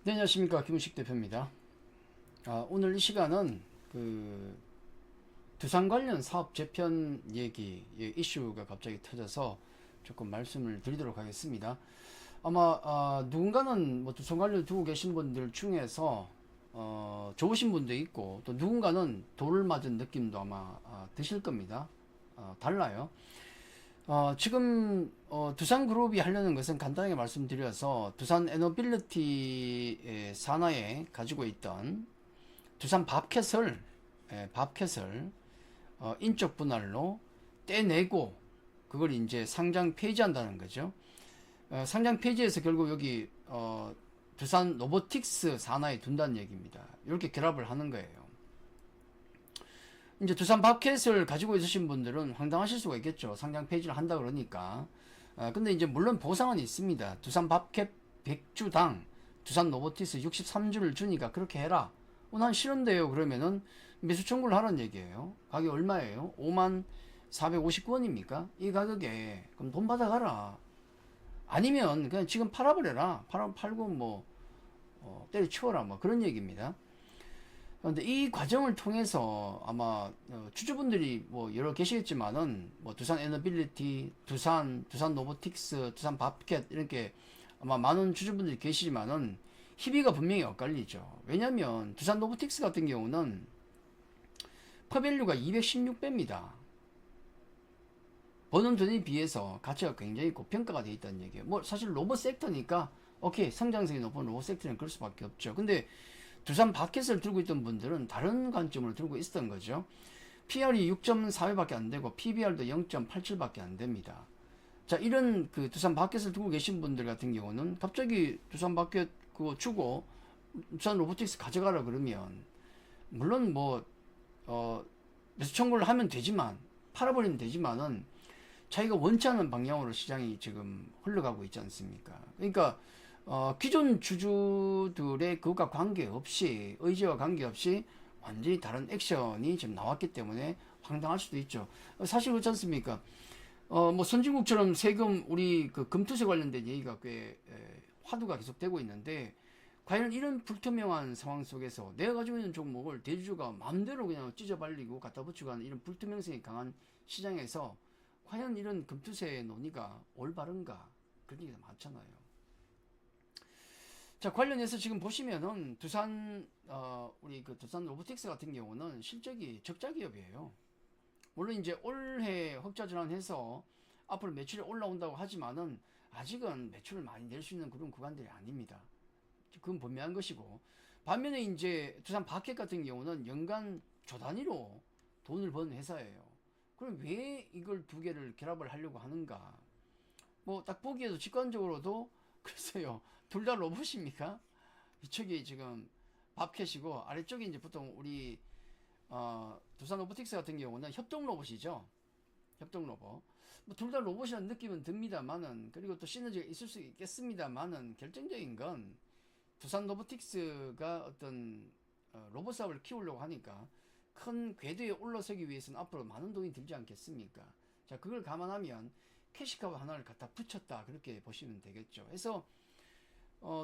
네, 안녕하십니까. 김우식 대표입니다. 오늘 이 시간은 두산 관련 사업 재편 얘기, 이슈가 갑자기 터져서 조금 말씀을 드리도록 하겠습니다. 아마, 누군가는 뭐 두산 관련 두고 계신 분들 중에서, 좋으신 분도 있고, 또 누군가는 돌을 맞은 느낌도 아마, 드실 겁니다. 달라요. 지금 두산그룹이 하려는 것은 간단하게 말씀드려서 두산 에너빌리티 산하에 가지고 있던 두산 밥캣을 인적 분할로 떼내고 그걸 이제 상장 폐지한다는 거죠. 상장 폐지해서 결국 여기 두산 로보틱스 산하에 둔다는 얘기입니다. 이렇게 결합을 하는 거예요. 이제 두산 밥캣을 가지고 있으신 분들은 황당하실 수가 있겠죠. 상장 폐지를 한다 그러니까. 근데 이제 물론 보상은 있습니다. 두산 밥캣 100주당 두산 로보티스 63주를 주니까 그렇게 해라. 난 싫은데요. 그러면은 매수 청구를 하라는 얘기예요. 가격이 얼마예요? 5만 459원입니까? 이 가격에 그럼 돈 받아가라. 아니면 그냥 지금 팔아버려라. 팔고 뭐 때려치워라. 뭐 그런 얘기입니다. 그런데 이 과정을 통해서 아마 주주분들이 뭐 여러 계시겠지만은 뭐 두산 에너빌리티, 두산 로보틱스, 두산 밥캣 이렇게 아마 많은 주주분들이 계시지만은 희비가 분명히 엇갈리죠. 왜냐면 두산 로보틱스 같은 경우는 퍼밸류가 216배입니다. 버는 돈에 비해서 가치가 굉장히 고평가가 되어 있다는 얘기예요. 뭐 사실 로봇 섹터니까 오케이, 성장성이 높은 로봇 섹터는 그럴 수밖에 없죠. 근데 두산 바켓을 들고 있던 분들은 다른 관점을 들고 있었던 거죠. PR이 6.4배밖에 안 되고 PBR도 0.87밖에 안 됩니다. 자, 이런 두산 바켓을 들고 계신 분들 같은 경우는 갑자기 두산 바켓 그거 주고 두산 로보틱스 가져가라 그러면 물론 매수 청구를 하면 되지만 팔아버리면 되지만은 자기가 원치 않는 방향으로 시장이 지금 흘러가고 있지 않습니까? 그러니까 기존 주주들의 그것과 관계없이, 의지와 관계없이 완전히 다른 액션이 지금 나왔기 때문에 황당할 수도 있죠. 사실 그렇지 않습니까? 뭐 선진국처럼 세금, 우리 금투세 관련된 얘기가 꽤 화두가 계속되고 있는데, 과연 이런 불투명한 상황 속에서 내가 가지고 있는 종목을 대주주가 마음대로 그냥 찢어발리고 갖다 붙이고 하는 이런 불투명성이 강한 시장에서 과연 이런 금투세 논의가 올바른가? 그런 얘기가 많잖아요. 자, 관련해서 지금 보시면은 우리 두산 로보틱스 같은 경우는 실적이 적자 기업이에요. 물론 이제 올해 흑자 전환해서 앞으로 매출이 올라온다고 하지만은 아직은 매출을 많이 낼 수 있는 그런 구간들이 아닙니다. 그건 분명한 것이고, 반면에 이제 두산 바켓 같은 경우는 연간 조 단위로 돈을 버는 회사예요. 그럼 왜 이걸 두 개를 결합을 하려고 하는가? 뭐 딱 보기에도 직관적으로도 글쎄요, 둘 다 로봇입니까? 이쪽이 지금 밥캣이고 아래쪽이 이제 보통 우리 두산 로보틱스 같은 경우는 협동 로봇이죠. 협동 로봇. 뭐 둘 다 로봇이라는 느낌은 듭니다만은, 그리고 또 시너지가 있을 수 있겠습니다만은, 결정적인 건 두산 로보틱스가 어떤 로봇 사업을 키우려고 하니까 큰 궤도에 올라서기 위해서는 앞으로 많은 돈이 들지 않겠습니까? 자, 그걸 감안하면 캐시카우 하나를 갖다 붙였다, 그렇게 보시면 되겠죠. 그래서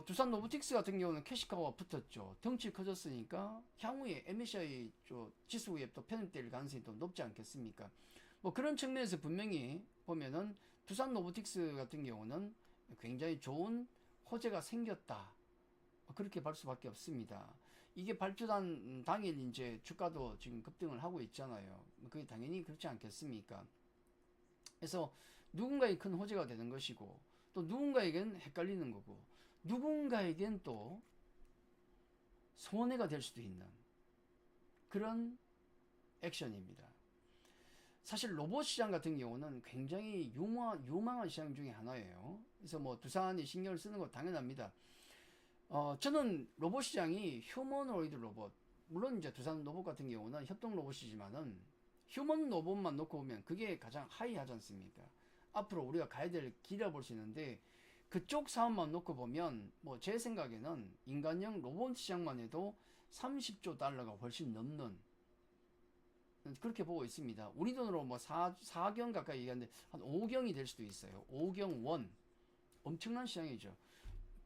두산 로보틱스 같은 경우는 캐시카우가 붙었죠. 덩치 커졌으니까 향후에 MSCI 지수에 또 편입될 가능성이 또 높지 않겠습니까? 뭐 그런 측면에서 분명히 보면은 두산 로보틱스 같은 경우는 굉장히 좋은 호재가 생겼다, 그렇게 볼 수밖에 없습니다. 이게 발표한 당일 이제 주가도 지금 급등을 하고 있잖아요. 그게 당연히 그렇지 않겠습니까? 그래서 누군가의 큰 호재가 되는 것이고, 또 누군가에겐 헷갈리는 거고, 누군가에겐 또 손해가 될 수도 있는 그런 액션입니다. 사실 로봇 시장 같은 경우는 굉장히 유망한 시장 중에 하나예요. 그래서 뭐 두산이 신경을 쓰는 거 당연합니다. 저는 로봇 시장이 휴머노이드 로봇, 물론 이제 두산 로봇 같은 경우는 협동 로봇이지만은 휴먼 로봇만 놓고 보면 그게 가장 하이하지 않습니까? 앞으로 우리가 가야 될 길이라 볼 수 있는데, 그쪽 사업만 놓고 보면 뭐 제 생각에는 인간형 로봇 시장만 해도 30조 달러가 훨씬 넘는, 그렇게 보고 있습니다. 우리 돈으로 뭐 4경 가까이 얘기하는데 한 5경이 될 수도 있어요. 5경 원, 엄청난 시장이죠.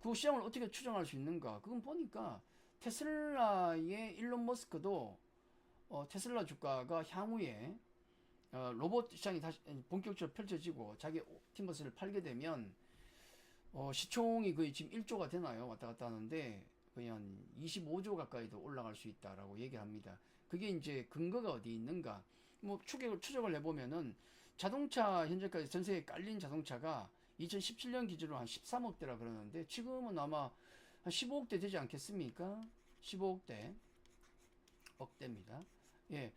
그 시장을 어떻게 추정할 수 있는가? 그건 보니까 테슬라의 일론 머스크도 테슬라 주가가 향후에 로봇 시장이 다시 본격적으로 펼쳐지고 자기 옵티머스를 팔게 되면 시총이 거의 지금 1조가 되나요? 왔다 갔다 하는데 거의 한 25조 가까이도 올라갈 수 있다라고 얘기를 합니다. 그게 이제 근거가 어디 있는가? 뭐 추적을 해보면은 자동차 현재까지 전 세계에 깔린 자동차가 2017년 기준으로 한 13억대라 그러는데 지금은 아마 한 15억대 되지 않겠습니까? 15억대 억대입니다. 예.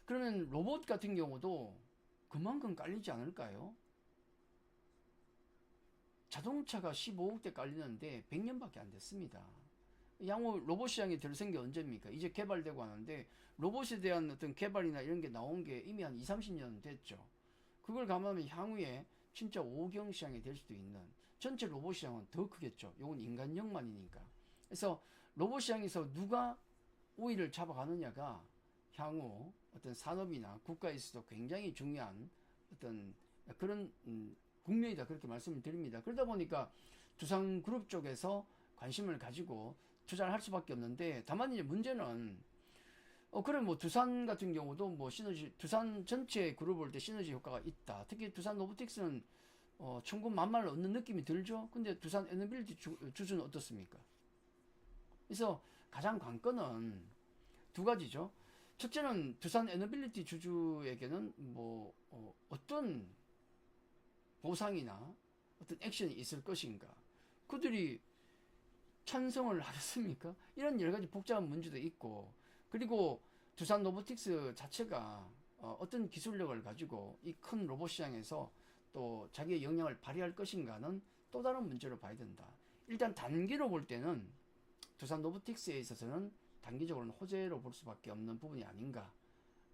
그러면 로봇 같은 경우도 그만큼 깔리지 않을까요? 자동차가 15억대 깔리는데 100년밖에 안 됐습니다. 향후 로봇 시장이 들어선 게 언제입니까? 이제 개발되고 하는데 로봇에 대한 어떤 개발이나 이런 게 나온 게 이미 한 2, 30년 됐죠. 그걸 감안하면 향후에 진짜 5경 시장이 될 수도 있는 전체 로봇 시장은 더 크겠죠. 이건 인간력만이니까. 그래서 로봇 시장에서 누가 우위를 잡아가느냐가 향후 어떤 산업이나 국가에서도 굉장히 중요한 어떤 그런 국면이다 그렇게 말씀을 드립니다. 그러다 보니까 두산그룹 쪽에서 관심을 가지고 투자를 할 수밖에 없는데 다만 이제 문제는 그래 뭐 두산 같은 경우도 뭐 시너지 두산 전체 그룹을 볼 때 시너지 효과가 있다. 특히 두산 로보틱스는 천군만마를 얻는 느낌이 들죠. 근데 두산 에너빌리티 주주는 어떻습니까? 그래서 가장 관건은 두 가지죠. 첫째는 두산 에너빌리티 주주에게는 뭐 어떤 보상이나 어떤 액션이 있을 것인가. 그들이 찬성을 하겠습니까? 이런 여러 가지 복잡한 문제도 있고, 그리고 두산 로보틱스 자체가 어떤 기술력을 가지고 이 큰 로봇 시장에서 또 자기의 영향을 발휘할 것인가는 또 다른 문제로 봐야 된다. 일단 단기로 볼 때는 두산 로보틱스에 있어서는 단기적으로는 호재로 볼 수밖에 없는 부분이 아닌가.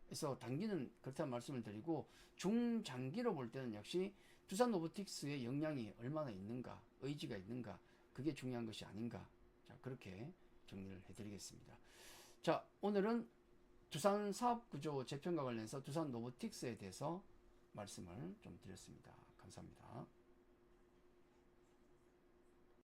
그래서 단기는 그렇다는 말씀을 드리고 중장기로 볼 때는 역시 두산 로보틱스의 역량이 얼마나 있는가, 의지가 있는가, 그게 중요한 것이 아닌가. 자, 그렇게 정리를 해드리겠습니다. 자, 오늘은 두산 사업구조 재편과 관련해서 두산 로보틱스에 대해서 말씀을 좀 드렸습니다. 감사합니다.